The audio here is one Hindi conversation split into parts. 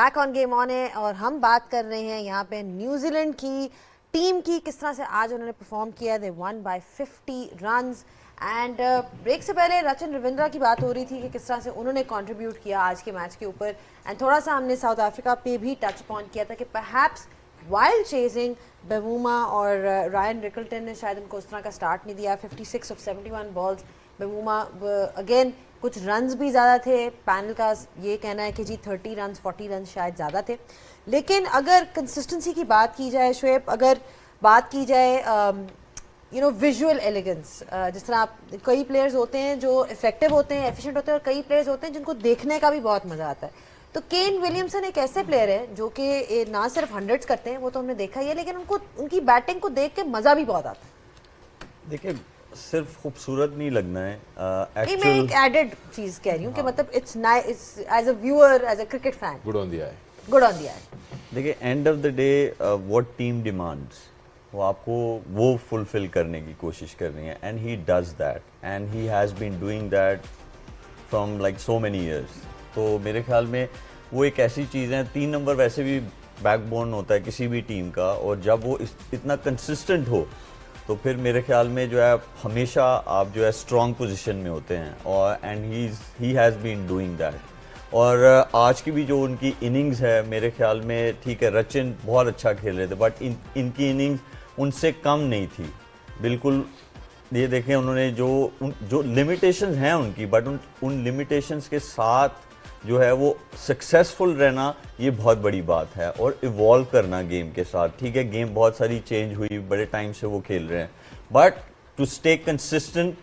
बैक ऑन गेम ऑन है और हम बात कर रहे हैं यहाँ पे न्यूजीलैंड की टीम की, किस तरह से आज उन्होंने परफॉर्म किया। They won by 50 runs and break से पहले रचिन रविंद्रा की बात हो रही थी कि किस तरह से उन्होंने कंट्रीब्यूट किया आज के मैच के ऊपर। एंड थोड़ा सा हमने साउथ अफ्रीका पे भी टच पॉइंट किया था कि परहैप्स वाइल्ड चेजिंग बेवूमा और रायन रिकल्टन ने शायद उनको उस तरह का स्टार्ट नहीं दिया। 56 ऑफ 71 बॉल्स बेवूमा अगेन, कुछ रन्स भी ज़्यादा थे। पैनल का ये कहना है कि जी 30 रन्स 40 रन्स शायद ज़्यादा थे। लेकिन अगर कंसिस्टेंसी की बात की जाए शुएब, अगर बात की जाए विजुअल एलिगेंस, जिस तरह आप कई प्लेयर्स होते हैं जो इफेक्टिव होते हैं, एफिशिएंट होते हैं, और कई प्लेयर्स होते हैं जिनको देखने का भी बहुत मज़ा आता है। तो केन विलियमसन एक ऐसे प्लेयर है जो कि ना सिर्फ हंड्रेड्स करते हैं, वो तो हमने देखा ही है, लेकिन उनको उनकी बैटिंग को देख के मज़ा भी बहुत आता है। देखिए, सिर्फ खूबसूरत नहीं लगना है। मैं एक एडेड चीज कह रही हूँ कि मतलब it's nice as a viewer, as a cricket fan, good on the eye, good on the eye. देखिए, end of the day what team demands वो आपको वो फुलफिल करने की कोशिश कर रही है, and he does that and he has been doing that from like so many years. तो मेरे ख्याल में वो एक ऐसी चीज़ है, 3 नंबर वैसे भी बैकबोन होता है किसी भी टीम का, और जब वो इतना कंसिस्टेंट हो तो फिर मेरे ख्याल में जो है हमेशा आप जो है स्ट्रॉन्ग पोजीशन में होते हैं, और and he has been doing that. और आज की भी जो उनकी इनिंग्स है, मेरे ख्याल में ठीक है, रचिन बहुत अच्छा खेल रहे थे, बट इनकी इनिंग्स उनसे कम नहीं थी बिल्कुल। ये देखें, उन्होंने जो लिमिटेशंस हैं उनकी, बट उन लिमिटेशंस के साथ जो है वो सक्सेसफुल रहना, ये बहुत बड़ी बात है, और इवॉल्व करना गेम के साथ। ठीक है, गेम बहुत सारी चेंज हुई, बड़े टाइम से वो खेल रहे हैं, बट टू स्टे कंसिस्टेंट,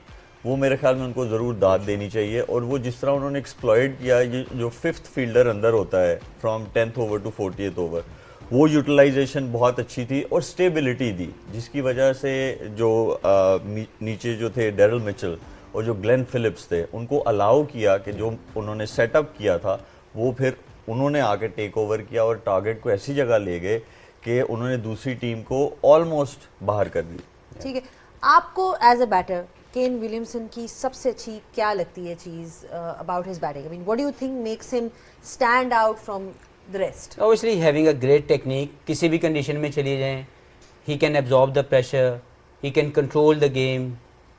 वो मेरे ख्याल में उनको ज़रूर दाद देनी चाहिए। और वो जिस तरह उन्होंने एक्सप्लॉइट किया, ये जो 5th फील्डर अंदर होता है from 10th over to 40th over, वो यूटिलाइजेशन बहुत अच्छी थी और स्टेबिलिटी दी, जिसकी वजह से जो नीचे जो थे डेरिल मिचेल और जो ग्लेन फिलिप्स थे, उनको अलाउ किया कि जो उन्होंने सेटअप किया था वो फिर उन्होंने आके टेक ओवर किया और टारगेट को ऐसी जगह ले गए कि उन्होंने दूसरी टीम को ऑलमोस्ट बाहर कर दी। ठीक है, आपको as a batter Kane Williamson की सबसे अच्छी क्या लगती है चीज़ about his batting? I mean what do you think makes him stand out from the rest? Obviously having a great technique, किसी भी कंडीशन में चली जाएं, he can absorb the pressure, he can control the game,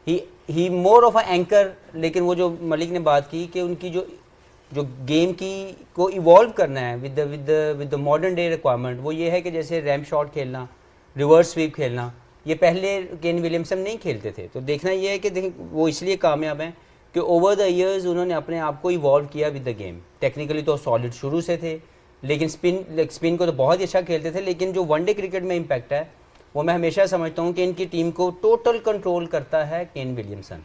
he more of a anchor। लेकिन वो जो मलिक ने बात की कि उनकी जो गेम की को इवॉल्व करना है with the modern day requirement, वो ये है कि जैसे रैम्प शॉट खेलना, रिवर्स स्वीप खेलना, ये पहले केन विलियमसन नहीं खेलते थे। तो देखना ये है कि देखें, वो इसलिए कामयाब हैं कि ओवर द ईयर्स उन्होंने अपने आप को इवॉल्व किया विद द गेम। टेक्निकली तो सॉलिड शुरू से थे, लेकिन स्पिन को तो बहुत ही अच्छा खेलते थे, लेकिन जो वनडे क्रिकेट में इम्पैक्ट है वो मैं हमेशा समझता हूँ कि इनकी टीम को टोटल कंट्रोल करता है केन विलियमसन,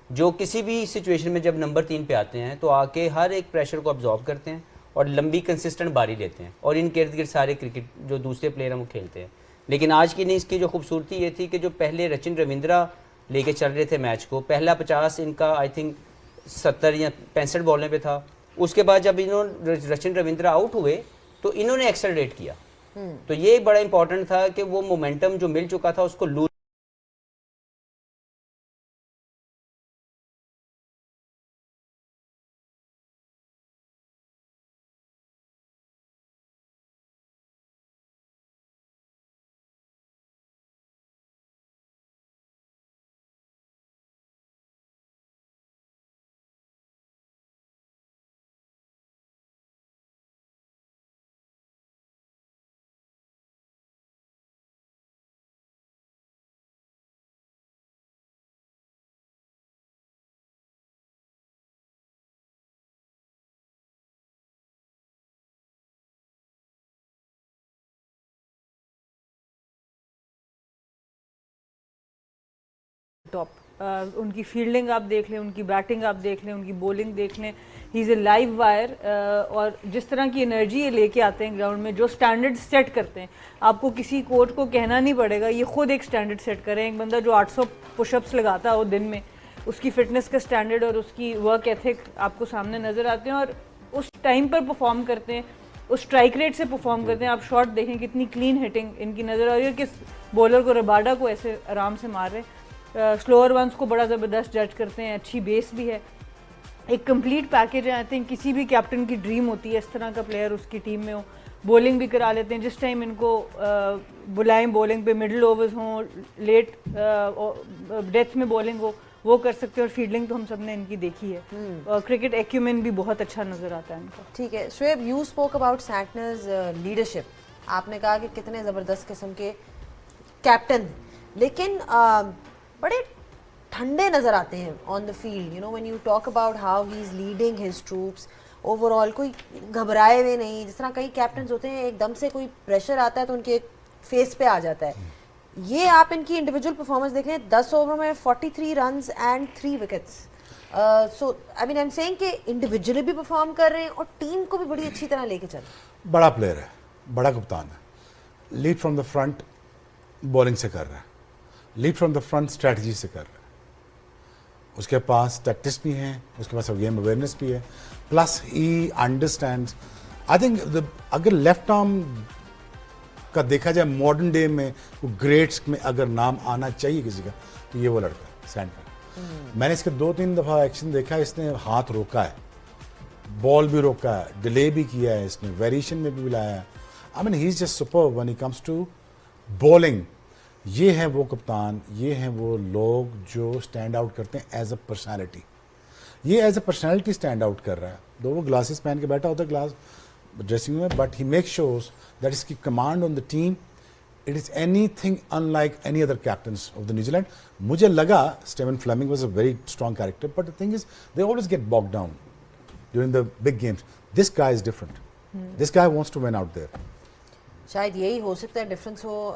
जो किसी भी सिचुएशन में जब नंबर 3 पे आते हैं तो आके हर एक प्रेशर को अब्जॉर्ब करते हैं और लंबी कंसिस्टेंट बारी लेते हैं, और इनके इर्द गिर्द सारे क्रिकेट जो दूसरे प्लेयर हैं वो खेलते हैं। लेकिन आज की इनिंग्स की जो खूबसूरती ये थी कि जो पहले रचिन रविंद्रा लेके चल रहे थे मैच को, पहला 50 इनका आई थिंक 70 या 65 बॉलों पे था। उसके बाद जब इन्होंने रचिन रविंद्रा आउट हुए तो इन्होंने एक्सेलरेट किया। तो ये बड़ा इंपॉर्टेंट था कि वो मोमेंटम जो मिल चुका था उसको लूज टॉप। उनकी फील्डिंग आप देख लें, उनकी बैटिंग आप देख लें, उनकी बॉलिंग देख लें, he is a live wire. और जिस तरह की एनर्जी ये लेके आते हैं ग्राउंड में, जो स्टैंडर्ड सेट करते हैं, आपको किसी कोच को कहना नहीं पड़ेगा, ये खुद एक स्टैंडर्ड सेट करें। एक बंदा जो 800 पुशअप्स लगाता है वो दिन में, उसकी फिटनेस का स्टैंडर्ड और उसकी वर्क एथिक आपको सामने नज़र आते हैं, और उस टाइम पर परफॉर्म करते हैं, उस स्ट्राइक रेट से परफॉर्म करते हैं। आप शॉट देखें, कितनी क्लीन हिटिंग इनकी नज़र आ रही है, किस बॉलर को, रबाडा को ऐसे आराम से मार रहे हैं। स्लोअर वंस को बड़ा ज़बरदस्त जज करते हैं, अच्छी बेस भी है। एक कंप्लीट पैकेज है। आई थिंक किसी भी कैप्टन की ड्रीम होती है इस तरह का प्लेयर उसकी टीम में हो। बॉलिंग भी करा लेते हैं जिस टाइम इनको बुलाएं, बॉलिंग पे मिडिल ओवर्स हों, लेट डेथ में बॉलिंग हो, वो कर सकते हैं। और फील्डिंग तो हम सब ने इनकी देखी है, और क्रिकेट एक्यूमेन भी बहुत अच्छा नज़र आता है इनका। ठीक है Shoaib, you spoke about Santner's leadership. आपने कहा कि कितने ज़बरदस्त किस्म के कैप्टन, लेकिन बड़े ठंडे नज़र आते हैं on the field. You know when you talk about how he is leading his troops, overall कोई घबराए हुए नहीं। जिस तरह कई कैप्टन होते हैं एकदम से कोई प्रेशर आता है तो उनके फेस पे आ जाता है। ये आप इनकी इंडिविजुअल परफॉर्मेंस देखें, 10 ओवर में 43 runs and 3 wickets. So I mean I am saying कि इंडिविजुअली भी परफॉर्म कर रहे हैं और टीम को भी बड़ी अच्छी तरह लेके चल रहे हैं। बड़ा प्लेयर है, बड़ा कप्तान है, lead from the front bowling से कर रहा है, lead from the front strategy से कर रहा है, उसके पास टैक्टिक्स भी हैं, उसके पास गेम अवेयरनेस भी है, plus he understands. I think अगर लेफ्ट आर्म का देखा जाए मॉडर्न डे में वो ग्रेट्स में अगर नाम आना चाहिए किसी का तो ये वो लड़का है सैंटनर। मैंने इसके 2-3 दफ़ा एक्शन देखा है, इसने हाथ रोका है, बॉल भी रोका है, डिले भी किया है, इसने वेरिएशन में भी लाया है। I mean he is just super when he comes to bowling. ये हैं वो कप्तान, ये हैं वो लोग जो स्टैंड आउट करते हैं एज अ पर्सनैलिटी। ये as a personality stand out कर रहा है। दो वो ग्लासेस पहन के बैठा होता है ग्लास ड्रेसिंग में, but he make sures that इसकी command on the team it is anything unlike any other captains of the New Zealand. मुझे लगा Steven Fleming was a very strong character, but the thing is they always get bogged down during the big games. This guy is different, this guy wants to win out there. शायद यही हो सकता है डिफरेंस हो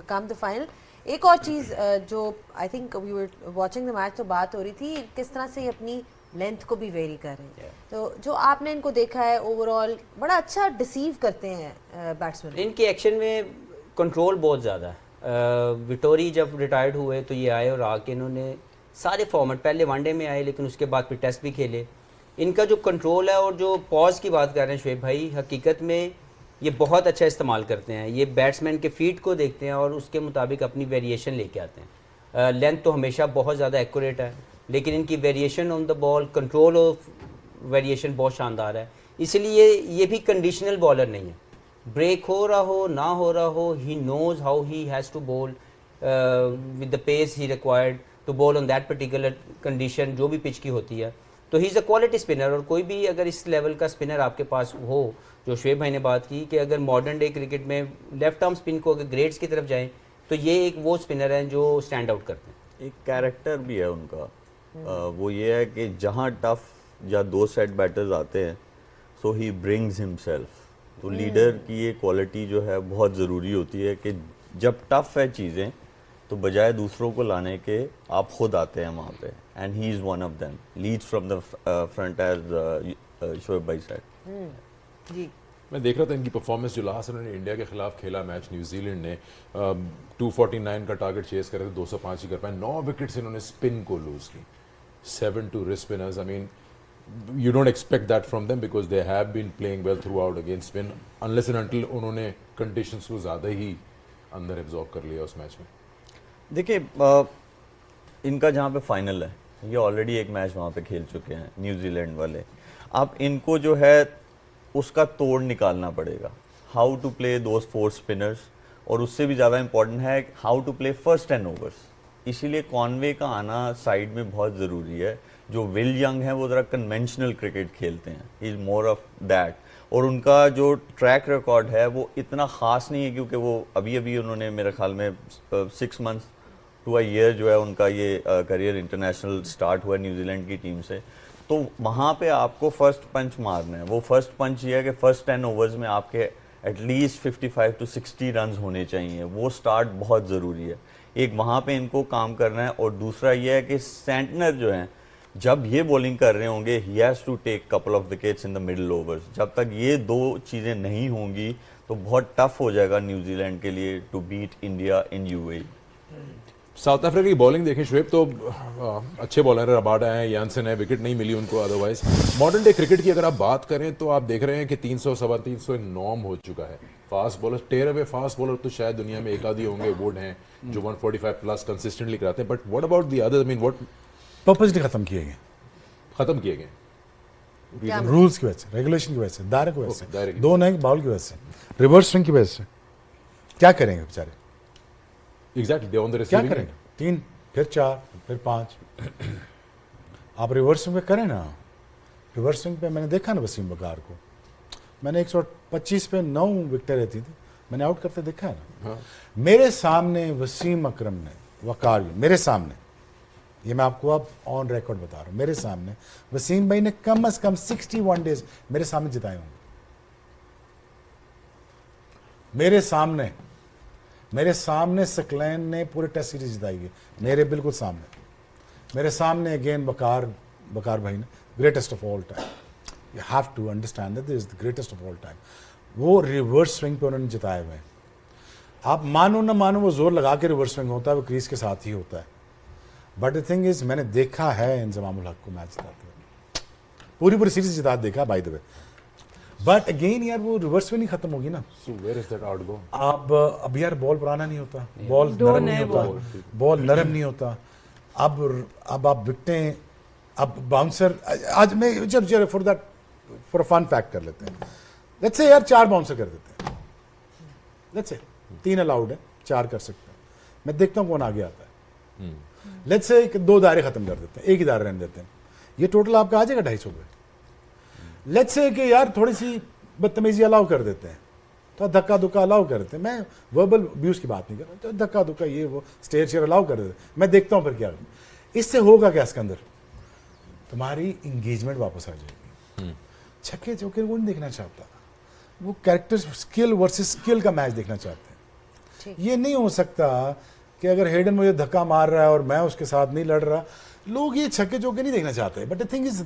कम द फाइनल। एक और चीज़ जो I think we were watching the match तो बात हो रही थी किस तरह से ये अपनी लेंथ को भी वेरी कर रहे हैं। तो जो आपने इनको देखा है ओवरऑल बड़ा अच्छा डिसीव करते हैं बैट्समैन। इनके एक्शन में कंट्रोल बहुत ज़्यादा है। विटोरी जब रिटायर्ड हुए तो ये आए और आके इन्होंने सारे फॉर्मेट, पहले वनडे में आए लेकिन उसके बाद फिर टेस्ट भी खेले। इनका जो कंट्रोल है और जो पॉज की बात कर रहे हैं शुएब भाई, हकीकत में ये बहुत अच्छा इस्तेमाल करते हैं। ये बैट्समैन के फीट को देखते हैं और उसके मुताबिक अपनी वेरिएशन लेके आते हैं। लेंथ तो हमेशा बहुत ज़्यादा एक्यूरेट है, लेकिन इनकी variation on the ball, control of variation बहुत शानदार है। इसलिए ये भी कंडीशनल बॉलर नहीं है। ब्रेक हो रहा हो ना हो रहा हो, he knows how he has to bowl with the pace he required to bowl on that particular condition, जो भी पिच की होती है। तो he is a quality spinner. और कोई भी अगर इस लेवल का स्पिनर आपके पास हो, जो शुएब भाई ने बात की कि अगर मॉडर्न डे क्रिकेट में लेफ्ट आर्म स्पिन को अगर ग्रेड्स की तरफ जाएं तो ये एक वो स्पिनर हैं जो स्टैंड आउट करते हैं। एक कैरेक्टर भी है उनका। वो ये है कि जहाँ टफ या 2 सेट बैटर्स आते हैं सो ही ब्रिंग्स हिमसेल्फ। तो लीडर की ये क्वालिटी जो है बहुत ज़रूरी होती है कि जब टफ है चीज़ें तो बजाय दूसरों को लाने के आप खुद आते हैं वहाँ पे, and he is one of them, leads from the front as Shoaib भाई सेड। जी मैं देख रहा था इनकी परफॉर्मेंस जो लास्ट उन्होंने इंडिया के खिलाफ खेला मैच, न्यूजीलैंड ने 249 का टारगेट चेस करे थे, 205 ही कर पाए। 9 विकेट्स इन्होंने स्पिन को लूज की, 7 to wrist spinners. I mean, you don't expect that from them because they have been playing well throughout against spin, unless and until उन्होंने conditions को ज़्यादा ही अंदर एब्जॉर्ब कर लिया उस मैच में। देखिए इनका जहाँ पे फाइनल है, ये ऑलरेडी एक मैच वहाँ पे खेल चुके हैं न्यूजीलैंड वाले। अब इनको जो है उसका तोड़ निकालना पड़ेगा, how to play those 4 spinners, और उससे भी ज़्यादा इंपॉर्टेंट है how to play first 10 overs. इसीलिए कॉनवे का आना साइड में बहुत ज़रूरी है। जो विल यंग है वो ज़रा कन्वेंशनल क्रिकेट खेलते हैं, he is more of that, और उनका जो ट्रैक रिकॉर्ड है वो इतना ख़ास नहीं है क्योंकि वो अभी अभी उन्होंने मेरे ख्याल में 6 months to a year जो है उनका ये करियर इंटरनेशनल स्टार्ट हुआ न्यूजीलैंड की टीम से। तो वहाँ पे आपको फर्स्ट पंच मारना है। वो फर्स्ट पंच ये है कि फर्स्ट 10 ओवर्स में आपके एटलीस्ट 55 to 60 रन होने चाहिए। वो स्टार्ट बहुत ज़रूरी है। एक वहाँ पे इनको काम करना है, और दूसरा ये है कि सैंटनर जो हैं जब ये बॉलिंग कर रहे होंगे he has to take couple of wickets in the middle overs. जब तक ये 2 चीज़ें नहीं होंगी तो बहुत टफ हो जाएगा न्यूजीलैंड के लिए to beat India in UAE. South Africa की बॉलिंग देखें शुएब, तो अच्छे बॉलर है, रबाडा है, यानसन है, विकेट नहीं मिली उनको। अदरवाइज मॉडर्न डे क्रिकेट की अगर आप बात करें तो आप देख रहे हैं कि 300 सवा 300 एक नॉर्म हो चुका है। फास्ट बॉलर, टेयर अवे फास्ट बॉलर तो शायद दुनिया में एक आधी होंगे, वुड हैं जो 145 प्लस कंसिस्टेंटली कराते हैं। But what about the other, I mean what purposely खत्म किए गए, खत्म किए गए। क्या रूल्स की वजह से, रेगुलेशन की वजह से, दायरे की वजह Okay, दायरे से, की दो नए बाउल की वजह से, रिवर्स स्विंग की वजह से, क्या करेंगे बेचारे? एग्जैक्टली दे ऑन द क्या रिसीविंग करेंगे? 3 फिर 4 फिर 5। आप रिवर्स स्विंग पे करें ना। रिवर्स स्विंग पे मैंने देखा ना वसीम बकार को, मैंने 125 पे 9 विकेटें रहती थी, मैंने आउट करते देखा है ना। हाँ। मेरे सामने वसीम अकरम ने वकार, मेरे सामने, ये मैं आपको अब ऑन रिकॉर्ड बता रहा हूँ, मेरे सामने वसीम भाई ने कम से कम 61 डेज मेरे सामने जिताए होंगे। मेरे सामने सकलैन ने पूरे टेस्ट सीरीज जिताई है, मेरे बिल्कुल सामने, मेरे सामने अगेन बकार भाई ने, greatest of all time. You have to understand that this is the greatest of all time. वो रिवर्स स्विंग पे उन्होंने जिताए हुए हैं। आप मानो ना मानो, वो जोर लगा के रिवर्स स्विंग होता है, वो क्रीज के साथ ही होता है। बट द थिंग इज, मैंने देखा है इंजमामुल हक को मैच जिताते हुए, पूरी सीरीज जिता देखा by the way. But again यार वो रिवर्स में नहीं खत्म होगी ना। So where is that out go? अब यार बॉल पुराना नहीं होता, बॉल दो नरम नहीं नए होता, बॉल नरम नहीं होता। अब आप विकटें, अब बाउंसर, आज मैं चल फॉर फन फैक्ट कर लेते हैं। लेट्स से यार 4 बाउंसर कर देते हैं, लेट्स से 3 अलाउड है, 4 कर सकते हैं, मैं देखता हूँ कौन आगे आता है। लेट्स से 2 दायरे खत्म कर देते हैं, 1 ही दायरे रहने देते हैं, ये टोटल आपका आ जाएगा 250 पे। लेट्स से कि यार थोड़ी सी बदतमीजी अलाउ कर देते हैं, तो धक्का धुक्का अलाउ कर देते हैं, मैं वर्बल अब्यूज़ की बात नहीं कर रहा, तो धक्का धुक्का ये वो स्टेयर शेयर अलाउ कर देते हैं, मैं देखता हूँ फिर क्या। इससे होगा क्या, इसके अंदर तुम्हारी इंगेजमेंट वापस आ जाएगी। छक्के चौके वो नहीं देखना चाहता, वो कैरेक्टर स्किल वर्सेस स्किल का मैच देखना चाहते हैं। ये नहीं हो सकता कि अगर हेडन मुझे धक्का मार रहा है और मैं उसके साथ नहीं लड़ रहा, लोग ये छक्के चौके नहीं देखना चाहते। But the thing is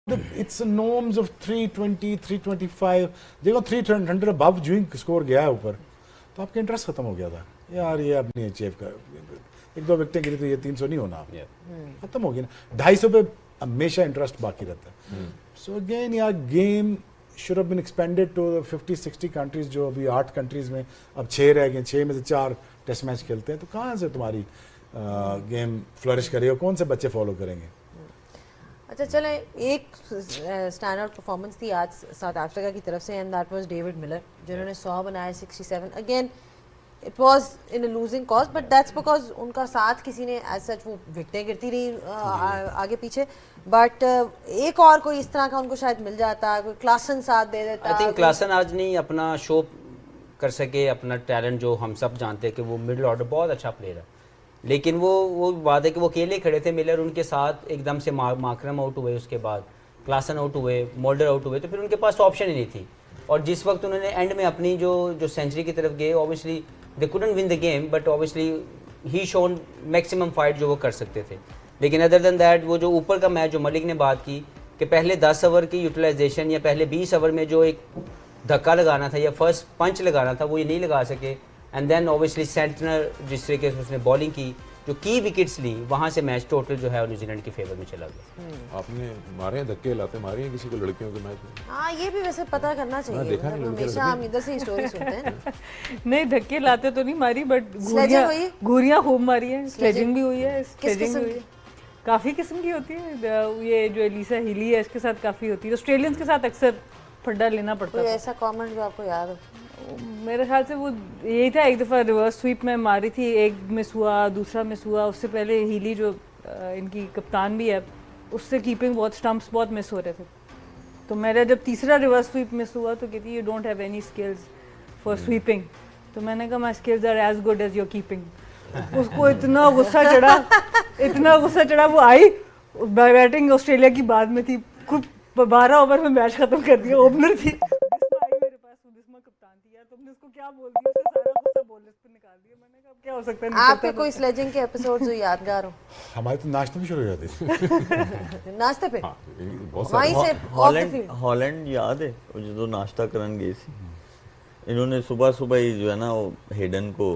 it's norms of 320 325। देखो 300 अबव जो स्कोर गया है ऊपर, तो आपका इंटरेस्ट खत्म हो गया था यार, ये अब नहीं अचीव कर, 1-2 विकेटें गिरी तो ये 300 नहीं होना, खत्म हो गया ना। 250 पे हमेशा इंटरेस्ट बाकी रहता है। सो अगेन यार game should have been expanded to 50-60 countries, जो अभी 8 कंट्रीज में अब 6 रह गए, 6 में से 4 टेस्ट मैच खेलते हैं, तो कहाँ से तुम्हारी गेम फ्लरिश करेगी, कौन से बच्चे फॉलो करेंगे? अच्छा चले, एक स्टैंड आउट परफॉर्मेंस थी आज साउथ अफ्रीका की तरफ से, and that was David Miller, जिन्होंने 100 बनाए 67। Again it was in a losing cause, but that's because उनका साथ किसी ने एज सच, वो विकटें गिरती रही आगे पीछे, बट एक और कोई इस तरह का उनको शायद मिल जाता, कोई क्लासन साथ दे देता। आई थिंक क्लासन आज नहीं अपना शो कर सके, अपना टैलेंट जो हम सब जानते हैं कि वो मिडिल ऑर्डर बहुत अच्छा प्लेयर है, लेकिन वो बात है कि वो अकेले खड़े थे, मिलर उनके साथ एकदम से मार्करम आउट हुए, उसके बाद क्लासन आउट हुए, मोल्डर आउट हुए, तो फिर उनके पास ऑप्शन ही नहीं थी। और जिस वक्त उन्होंने एंड में अपनी जो सेंचुरी की तरफ गए, obviously they couldn't win the game, but obviously he shown maximum fight जो वो कर सकते थे। लेकिन अदर देन दैट, वो जो ऊपर का मैच जो मलिक ने बात की कि पहले 10 ओवर की यूटिलाइजेशन या पहले 20 ओवर में जो एक धक्का लगाना था या फर्स्ट पंच लगाना था, वो ये नहीं लगा सके। एंड देन ऑब्वियसली सेंटनर जिस तरीके से उसने बॉलिंग की, जो की विकेट्स ली, वहाँ से मैच टोटल जो है न्यूजीलैंड के फेवर में चला गया। आपने मारे हैं धक्के, लाते मारे हैं किसी को लड़कियों के मैच में? हाँ, ये भी वैसे पता करना चाहिए, देखा मतलब नहीं, लड़के हमेशा हम इधर से ही स्टोरी सुनते हैं। नहीं, धक्के लाते तो नहीं मारी, बट Sledging हुई? घूरियाँ खूब मारी है, स्लेजिंग भी हुई है, किस स्लेजिंग किस्म भी हुई है, काफ़ी किस्म की होती है। ये जो एलिसा हिली है, इसके साथ काफ़ी होती है। ऑस्ट्रेलियंस के साथ अक्सर फड्डा लेना पड़ता कोई है। ऐसा कमेंट जो आपको याद हो? मेरे ख्याल से वो यही था, एक दफ़ा रिवर्स स्वीप में मारी थी, एक मिस हुआ, दूसरा मिस हुआ, उससे पहले हीली जो इनकी कप्तान भी है, उससे कीपिंग बहुत, स्टंप्स बहुत मिस हो रहे थे। तो मेरा जब तीसरा रिवर्स स्वीप मिस हुआ तो कहती you don't have any skills for sweeping, तो मैंने कहा my skills are as good as your keeping. उसको इतना गुस्सा चढ़ा, वो आई, बैटिंग ऑस्ट्रेलिया की बाद में थी, खूब 12 ओवर में मैच ख़त्म कर दिया, ओपनर थी। बोल दिया, उसने सारा गुस्सा बॉलर्स पे निकाल दिया। मैंने कहा अब क्या हो सकता है, आपके कोई स्लेजिंग के एपिसोड जो यादगार हो? हमारे तो नाचते भी शुरू हो जाते थे। नाश्ते पे हाँ, बहुत वहीं सारे से of the Holland field. Holland याद है वो जो नाश्ता करन गई थी, इन्होंने सुबह सुबह ही जो है ना वो हेडन को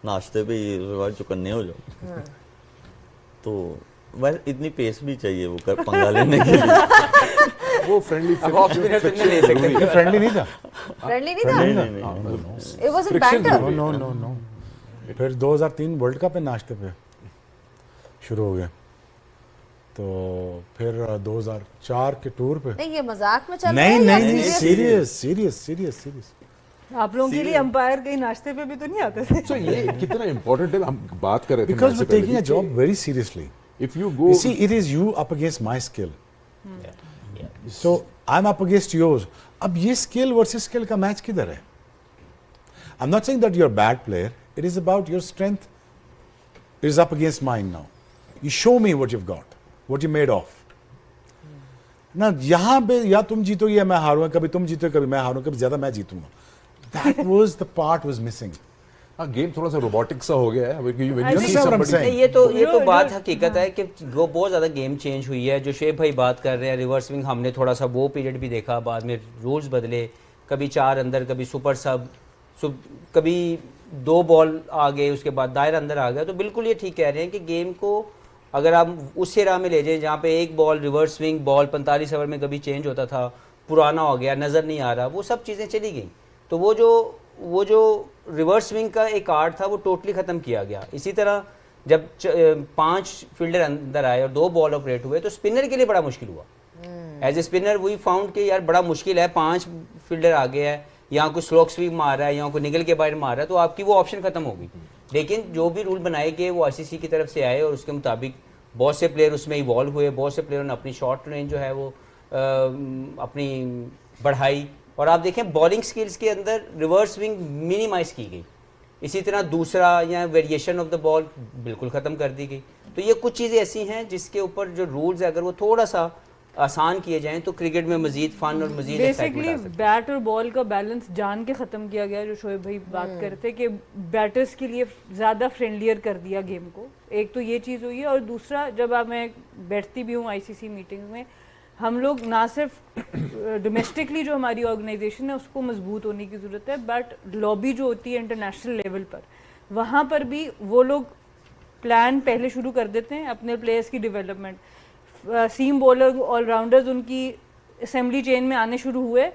नाश्ते पे ही उसके बाद चुकन्ने हो जाओ। तो वह इतनी पेस भी चाहिए वो कर पंगा लेने के लिए। वो फ्रेंडली अब ऑफ स्पिनर तो नहीं ले सकते। ये फ्रेंडली नहीं था। फ्रेंडली नहीं था, नहीं नहीं नहीं it was a Friction banter. भी नो नो नो। फिर 2003 वर्ल्ड कप में नाचते पे शुरू हो गए, तो फिर 2004 के टूर पे नहीं ये मजाक में चल रहा नहीं है या नहीं नहीं serious? Serious serious serious serious. आप लोगों के लिए अंपायर कहीं नाश्ते पे भी तो नहीं आते थे? So ये कितना इम्पोर्टेंट है, हम बात कर रहे थे Because मैच से we're पहले taking a कि job very seriously. if you go You see, it is you up against my skill. So I'm up against yours. अब ये skill versus skill का मैच किधर है? I'm not saying that you're a bad player. It is about your strength. It is up against mine now. You show me what you've got, what you made of. ना यहाँ पे या तुम जीतोगे या मैं हारूंगा, कभी तुम जीतोगे कभी मैं हारूंगा, कभी ज्यादा मैं जीतूंगा. That was the part was missing. हाँ, गेम थोड़ा सा रोबोटिक सा हो गया है when you Understand see what I'm somebody- saying? नहीं, ये तो जो- बात जो- हकीकत है कि वो बहुत ज़्यादा गेम चेंज हुई है। जो शेब भाई बात कर रहे हैं रिवर्स स्विंग, हमने थोड़ा सा वो पीरियड भी देखा, बाद में रूल्स बदले, कभी 4 अंदर, कभी सुपर सब, कभी 2 बॉल आ गए, उसके बाद दायरा अंदर आ गया। तो बिल्कुल ये ठीक कह रहे हैं कि गेम को अगर आप उस राह में ले जाएं जहाँ पे एक ball reverse swing ball 45 over में कभी चेंज होता था, पुराना हो गया, नज़र नहीं आ रहा, वो सब चीज़ें चली गई। तो वो जो रिवर्स स्विंग का एक आर्ट था वो टोटली ख़त्म किया गया। इसी तरह जब 5 फील्डर अंदर आए और 2 बॉल ऑपरेट हुए तो स्पिनर के लिए बड़ा मुश्किल हुआ। As a spinner we found कि यार बड़ा मुश्किल है, 5 फील्डर आ गए हैं, यहाँ कोई स्लोक स्वीप मार रहा है, यहाँ कोई निकल के बाहर मार रहा है, तो आपकी वो ऑप्शन ख़त्म हो गई। लेकिन जो भी रूल बनाए गए वो ICC की तरफ से आए और उसके मुताबिक बहुत से प्लेयर उसमें इवॉल्व हुए, बहुत से प्लेयरों ने अपनी शॉर्ट रेंज जो है वो अपनी बढ़ाई। और आप देखें बॉलिंग स्किल्स के अंदर रिवर्स स्विंग मिनिमाइज की गई, इसी तरह दूसरा या वेरिएशन ऑफ द बॉल बिल्कुल ख़त्म कर दी गई। तो ये कुछ चीज़ें ऐसी हैं जिसके ऊपर जो रूल्स है अगर वो थोड़ा सा आसान किए जाएं तो क्रिकेट में मजीद फन और मजीद बेसिकली बैट और बॉल का बैलेंस जान के ख़त्म किया गया, जो शोएब भाई बात कर रहे थे कि बैटर्स के लिए ज़्यादा फ्रेंडलियर कर दिया गेम को। एक तो ये चीज़ हुई है, और दूसरा जब मैं बैठती भी हूँ ICC मीटिंग में, हम लोग ना सिर्फ डोमेस्टिकली जो हमारी ऑर्गेनाइजेशन है उसको मजबूत होने की ज़रूरत है, बट लॉबी जो होती है इंटरनेशनल लेवल पर, वहाँ पर भी वो लोग प्लान पहले शुरू कर देते हैं अपने प्लेयर्स की डेवलपमेंट। सीम बॉलर ऑलराउंडर्स उनकी असेंबली चेन में आने शुरू हुए,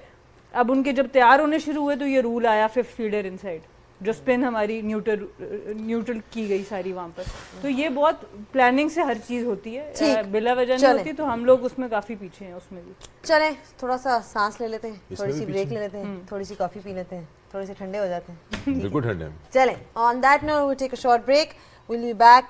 अब उनके जब तैयार होने शुरू हुए तो ये रूल आया 5th फील्डर इनसाइड, जो स्पिन हमारी न्यूट्रल की गई सारी वहाँ पर। तो ये बहुत प्लानिंग से हर चीज़ होती है, ठीक, बिला वजह नहीं चलें। होती। तो हम लोग उसमें काफ़ी पीछे हैं उसमें भी। चलें थोड़ा सा सांस ले लेते हैं, इसमें थोड़ी भी सी पीछे ब्रेक ले लेते हैं, थोड़ी सी कॉफ़ी पी लेते हैं, थोड़े से ठंडे हो जाते हैं। बिल्कुल ठंडे हैं। चलें, on that note we take a short break, will be back